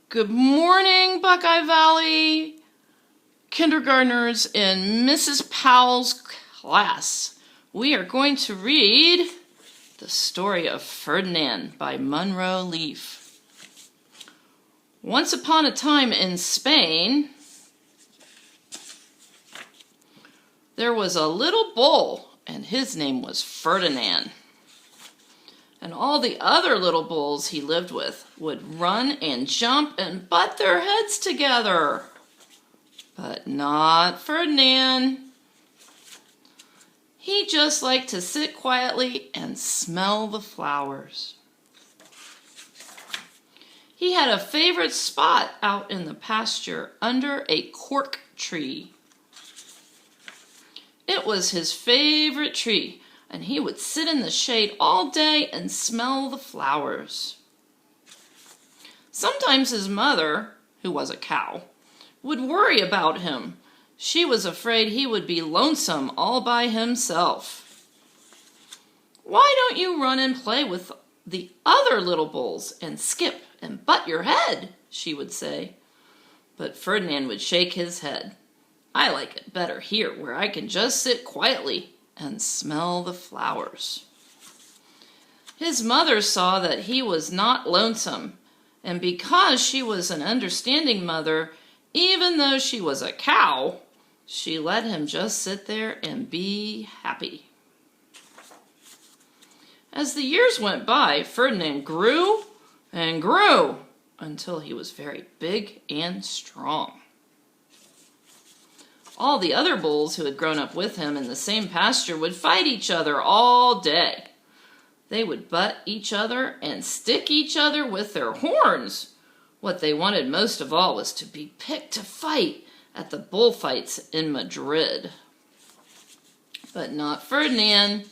Good morning, Buckeye Valley kindergartners in Mrs. Powell's class. We are going to read the story of Ferdinand by Munro Leaf. Once upon a time in Spain, there was a little bull, and his name was Ferdinand. And all the other little bulls he lived with would run and jump and butt their heads together. But not Ferdinand. He just liked to sit quietly and smell the flowers. He had a favorite spot out in the pasture under a cork tree. It was his favorite tree, and he would sit in the shade all day and smell the flowers. Sometimes his mother, who was a cow, would worry about him. She was afraid he would be lonesome all by himself. "Why don't you run and play with the other little bulls and skip and butt your head?" she would say. But Ferdinand would shake his head. "I like it better here, where I can just sit quietly and smell the flowers." His mother saw that he was not lonesome, and because she was an understanding mother, even though she was a cow, she let him just sit there and be happy. As the years went by, Ferdinand grew and grew until he was very big and strong. All the other bulls who had grown up with him in the same pasture would fight each other all day. They would butt each other and stick each other with their horns. What they wanted most of all was to be picked to fight at the bullfights in Madrid. But not Ferdinand.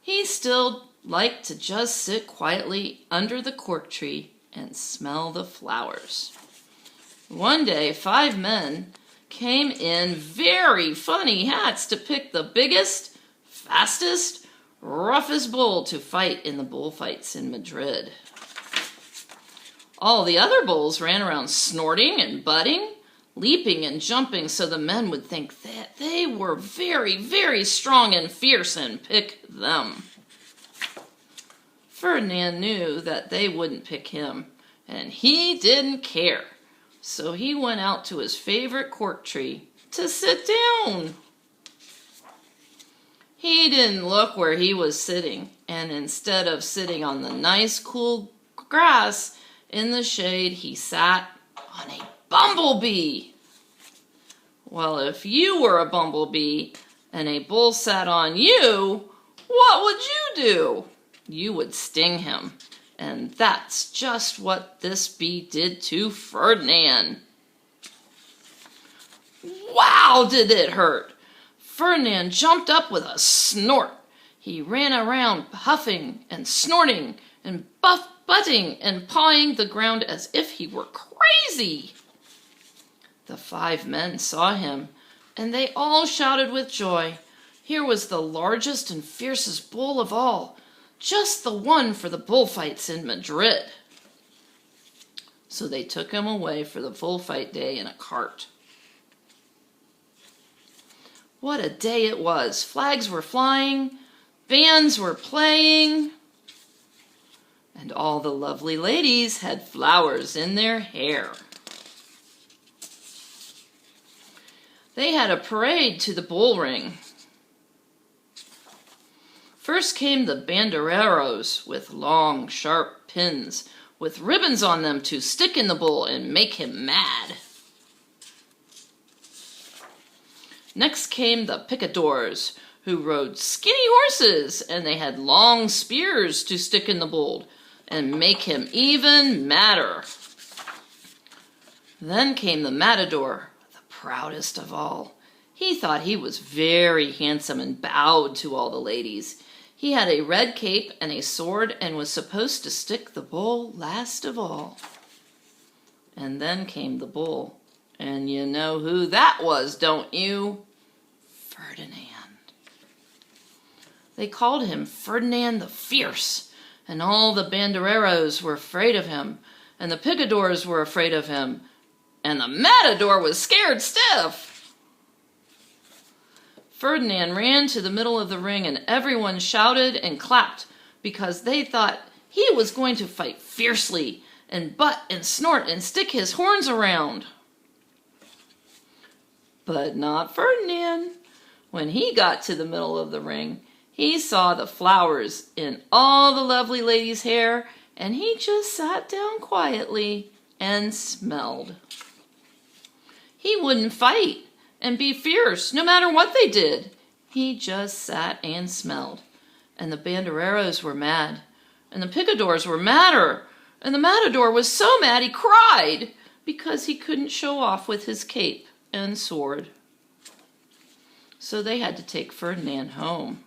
He still liked to just sit quietly under the cork tree and smell the flowers. One day, 5 men came in very funny hats to pick the biggest, fastest, roughest bull to fight in the bullfights in Madrid. All the other bulls ran around snorting and butting, leaping and jumping, so the men would think that they were very, very strong and fierce and pick them. Ferdinand knew that they wouldn't pick him, and he didn't care. So he went out to his favorite cork tree to sit down. He didn't look where he was sitting, and instead of sitting on the nice cool grass in the shade, he sat on a bumblebee. Well, if you were a bumblebee and a bull sat on you, what would you do? You would sting him. And that's just what this bee did to Ferdinand. Wow, did it hurt! Ferdinand jumped up with a snort. He ran around puffing and snorting and butting and pawing the ground as if he were crazy. The 5 men saw him, and they all shouted with joy. Here was the largest and fiercest bull of all, just the one for the bullfights in Madrid. So they took him away for the bullfight day in a cart. What a day it was! Flags were flying, bands were playing, and all the lovely ladies had flowers in their hair. They had a parade to the bull ring. First came the banderilleros with long, sharp pins, with ribbons on them to stick in the bull and make him mad. Next came the picadors, who rode skinny horses, and they had long spears to stick in the bull and make him even madder. Then came the matador, the proudest of all. He thought he was very handsome and bowed to all the ladies. He had a red cape and a sword and was supposed to stick the bull last of all. And then came the bull. And you know who that was, don't you? Ferdinand. They called him Ferdinand the Fierce, and all the banderilleros were afraid of him, and the picadors were afraid of him, and the matador was scared stiff. Ferdinand ran to the middle of the ring, and everyone shouted and clapped because they thought he was going to fight fiercely and butt and snort and stick his horns around. But not Ferdinand. When he got to the middle of the ring, he saw the flowers in all the lovely lady's hair, and he just sat down quietly and smelled. He wouldn't fight and be fierce no matter what they did. He just sat and smelled. And the bandereros were mad, and the picadors were madder, and the matador was so mad he cried because he couldn't show off with his cape and sword. So they had to take Ferdinand home.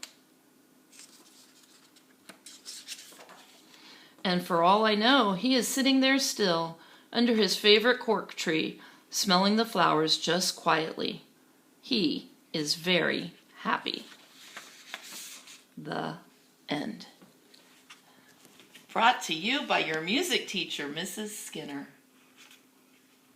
And for all I know, he is sitting there still, under his favorite cork tree, smelling the flowers just quietly. He is very happy. The end. Brought to you by your music teacher, Mrs. Skinner.